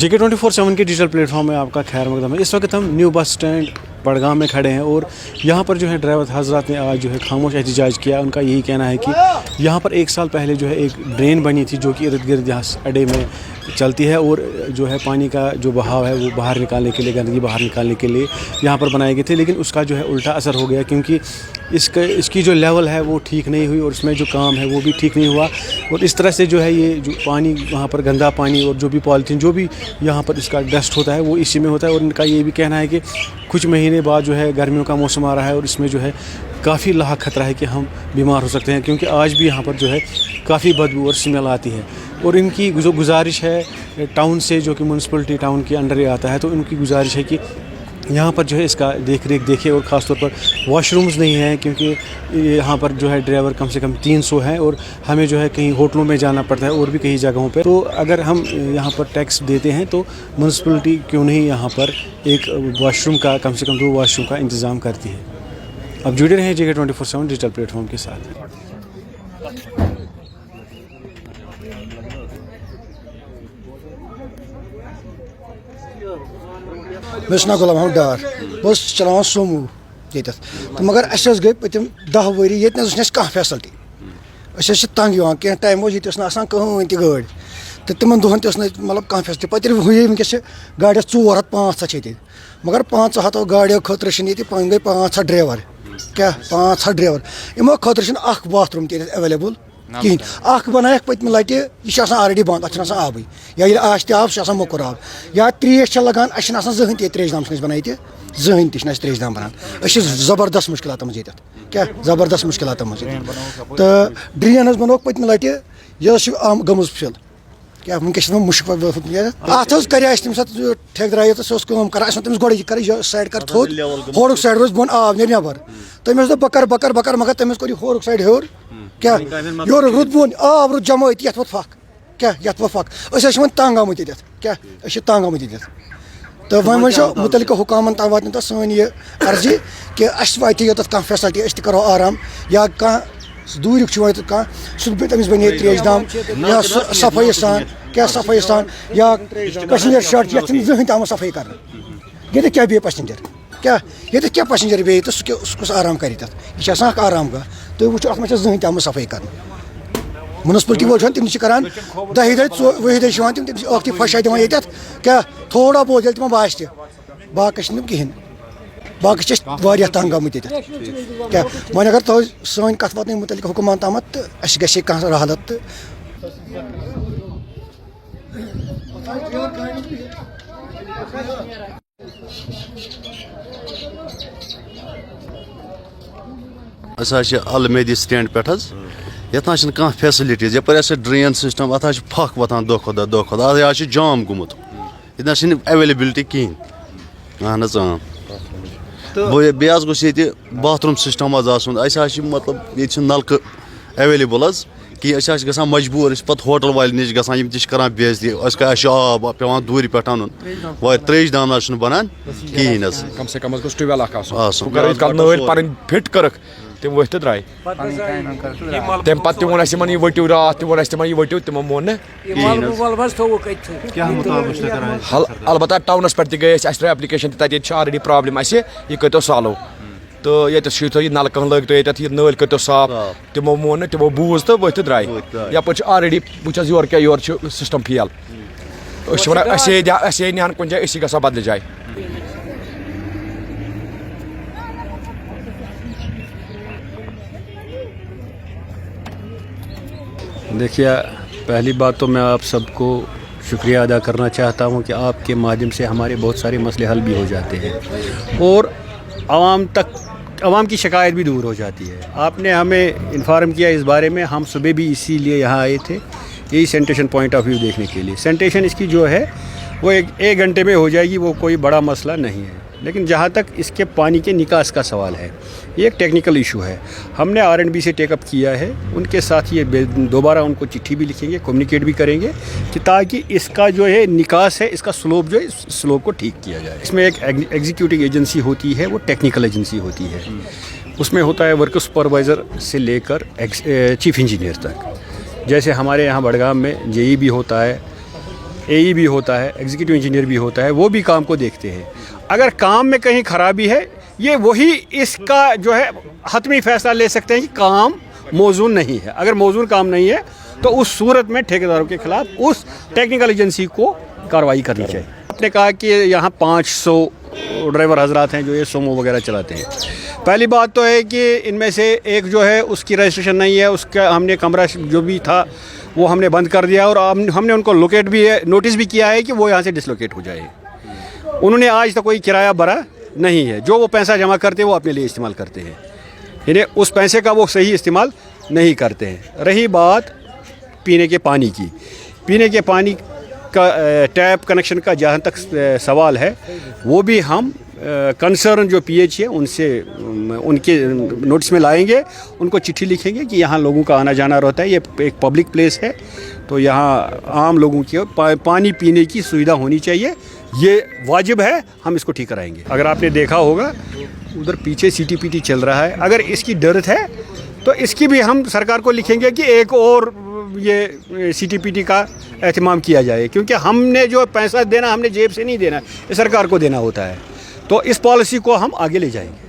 JK24/7 के digital platform में आपका खैर मकदम है। इस वक्त हम न्यू बस स्टैंड बड़गाम में खड़े हैं और यहाँ पर जो है ड्राइवर हजरात ने आज जो है खामोश एहतजाज किया। उनका यही कहना है कि यहाँ पर 1 साल पहले जो है एक ड्रेन बनी थी जो कि इर्द गिर्द यहाँ अड्डे में चलती है और जो है पानी का जो बहाव है वो बाहर निकालने के लिए, गंदगी बाहर निकालने के लिए यहाँ पर बनाए गए थे, लेकिन उसका जो है उल्टा असर हो गया क्योंकि इसकी जो लेवल है वो ठीक नहीं हुई और उसमें जो काम है वो भी ठीक नहीं हुआ। और इस तरह से जो है ये जो पानी वहाँ पर गंदा पानी और जो भी पॉलीथीन जो भी यहाँ पर इसका डस्ट होता है वो इसी में होता है। और इनका ये भी कहना है कि कुछ महीने बाद जो है गर्मियों का मौसम आ रहा है और इसमें जो है काफ़ी लाख खतरा है कि हम बीमार हो सकते हैं क्योंकि आज भी यहाँ पर जो है काफ़ी बदबू और स्मेल आती है। और इनकी जो गुजारिश है टाउन से, जो कि म्यूनसिपलिटी टाउन के अंडर ही आता है, तो इनकी गुजारिश है कि यहाँ पर जो है इसका देख रेख देखे और ख़ास तौर पर वॉशरूम्स नहीं हैं क्योंकि यहाँ पर जो है ड्राइवर कम से कम 300 हैं और हमें जो है कहीं होटलों में जाना पड़ता है और भी कई जगहों पे। तो अगर हम यहाँ पर टैक्स देते हैं तो म्यूनसिपलिटी क्यों नहीं यहाँ पर एक वॉशरूम का कम से कम 2 वॉशरूम का इंतज़ाम करती है। अब जुड़े रहें JK24/7 डिजिटल प्लेटफॉर्म के साथ। मैं गुलाम अहमद डार बस चलान सोमू ये तो मगर गई पतम 10 वरी ये कह फैसलटी तंग कह टाइम ये कहें तह गाड़ तो तिमन दोहन मतलब कह फैसलटी पे हुए वनकस गाड़ 400-500 ये मगर 500 गाड़ियों खतर गई 500 ड्राइवर क्या 500 ड्राइवर यमो खतर बाथरूम एवेलेबल कहें बनाया पतम लट यह ऑलरेडी बंद अत आब या आब सह मोकुर आब या त्रेश लगान जहन त्रेश दाम बनाई जहन त्रेश दाम बनान जबरदस्त मुश्किल मज क्या जबरदस्त मुश्किल मज तो ड्रेन बनो पतम लट यह गमज फिल क्या वनकस मुश्क अत कर तम ठेकेदार तो कर गो कर साइड कर थोद होर साइड रोज बोन आब ने नबर तमिस बकर बकर बकर मगर तमिस कर होर साइड हर क्या योर रुद बोन आब रुद जमा ये वो फक क्या ये वो फक वो तंग आमुत ये क्या तंग आमुत ये तो वो मुतलिक हुकामन तक वात सन ये अर्जी कि वात योत कह फैसलटी करो आराम या कह दूर सह तमिस बन त्रेश दाम या सफाई सान क्या सफाई सान या पैसेंजर शर्ट ये जहन तम सफाई कर ये क्या बे पैसेंजर क्या ये क्या पैसेंजर बे तो सह आराम कर यह आराम गाह तो वो अत जहन तम सफाई कर म्यूनसिपलिटी वो तम करान 10 20 दिन तम फशा दिवान ये क्या थोड़ा बहुत तम बास बाकी कहें बाकी तंग आमुत क्या वह अगर तो सन कत वात मुतलिक हुकमान तम तो गे कह राहत अलमेदी स्टैंड पे ये कह फैसिलिटीज यप ड्रेन सिस्टम अत फक वतान दो खुदा जाम गुमुत ये एवेलेबिलिटी कहें अहन बे गोस ये बाथरूम सिस्टम मतलब ये नलक एवेलेबल कि ग मजबूर पे होटल वाले नश ग बेजती आब पे दूर पे अन वा त्रेश दाम बनान कहें कम से कम ट्यूबवेल फिट कर तम वो तो द्राय तम पे तोन यह वटिव रात तोन यह वटिव तमो मोन अलबत्ता टाउनस पे गए त्रो एप्लिकेशन तक ऑलरेडी प्रॉब्लम यह करो सॉल्व तो ये यह नलक लग ये नल करो साफ तमो मोन तमो बूझ तो वो द्राय यप ऑलरेडी बहुत योर क्या योर सिस्टम फेल वन कुछ जाए गा बदल जाए। देखिए, पहली बात तो मैं आप सबको शुक्रिया अदा करना चाहता हूं कि आपके माध्यम से हमारे बहुत सारे मसले हल भी हो जाते हैं और आवाम की शिकायत भी दूर हो जाती है। आपने हमें इन्फॉर्म किया इस बारे में, हम सुबह भी इसीलिए यहाँ आए थे, यही सैनिटेशन पॉइंट ऑफ व्यू देखने के लिए। सैनिटेशन इसकी जो है वो एक घंटे में हो जाएगी, वो कोई बड़ा मसला नहीं है। लेकिन जहाँ तक इसके पानी के निकास का सवाल है, ये एक टेक्निकल इशू है। हमने R&B से टेकअप किया है, उनके साथ ये दोबारा उनको चिट्ठी भी लिखेंगे, कम्युनिकेट भी करेंगे कि ताकि इसका जो है निकास है, इसका स्लोप जो है, स्लोप को ठीक किया जाए। इसमें एक एग्जीक्यूटिव एजेंसी होती है, वो टेक्निकल एजेंसी होती है। उसमें होता है वर्क सुपरवाइज़र से लेकर चीफ इंजीनियर तक। जैसे हमारे यहाँ बड़गाम में JE भी होता है, AE भी होता है, एग्जीक्यूटिव इंजीनियर भी होता है, वो भी काम को देखते हैं। अगर काम में कहीं खराबी है, ये वही इसका जो है हतमी फैसला ले सकते हैं कि काम मौजूद नहीं है। अगर मौजूद काम नहीं है तो उस सूरत में ठेकेदारों के खिलाफ उस टेक्निकल एजेंसी को कार्रवाई करनी चाहिए। आपने कहा कि यहाँ 500 ड्राइवर हजरात हैं जो ये सोमो वगैरह चलाते हैं। पहली बात तो है कि इनमें से एक जो है उसकी रजिस्ट्रेशन नहीं है, उसका हमने कमरा जो भी था वो हमने बंद कर दिया और हमने उनको लोकेट भी है, नोटिस भी किया है कि वो यहाँ से डिसलोकेट हो जाए। उन्होंने आज तक कोई किराया भरा नहीं है। जो वो पैसा जमा करते हैं वो अपने लिए इस्तेमाल करते हैं, इन्हें उस पैसे का वो सही इस्तेमाल नहीं करते हैं। रही बात पीने के पानी की, पीने के पानी का टैप कनेक्शन का जहाँ तक सवाल है, वो भी हम कंसर्न जो PH है उनसे उनके नोटिस में लाएंगे, उनको चिट्ठी लिखेंगे कि यहाँ लोगों का आना जाना रहता है, ये एक पब्लिक प्लेस है, तो यहाँ आम लोगों की पानी पीने की सुविधा होनी चाहिए, ये वाजिब है, हम इसको ठीक कराएंगे। अगर आपने देखा होगा उधर पीछे CTPT चल रहा है, अगर इसकी जरूरत है तो इसकी भी हम सरकार को लिखेंगे कि एक और ये CTPT का एहतमाम किया जाए, क्योंकि हमने जो पैसा देना हमने जेब से नहीं देना, ये सरकार को देना होता है। तो इस पॉलिसी को हम आगे ले जाएंगे।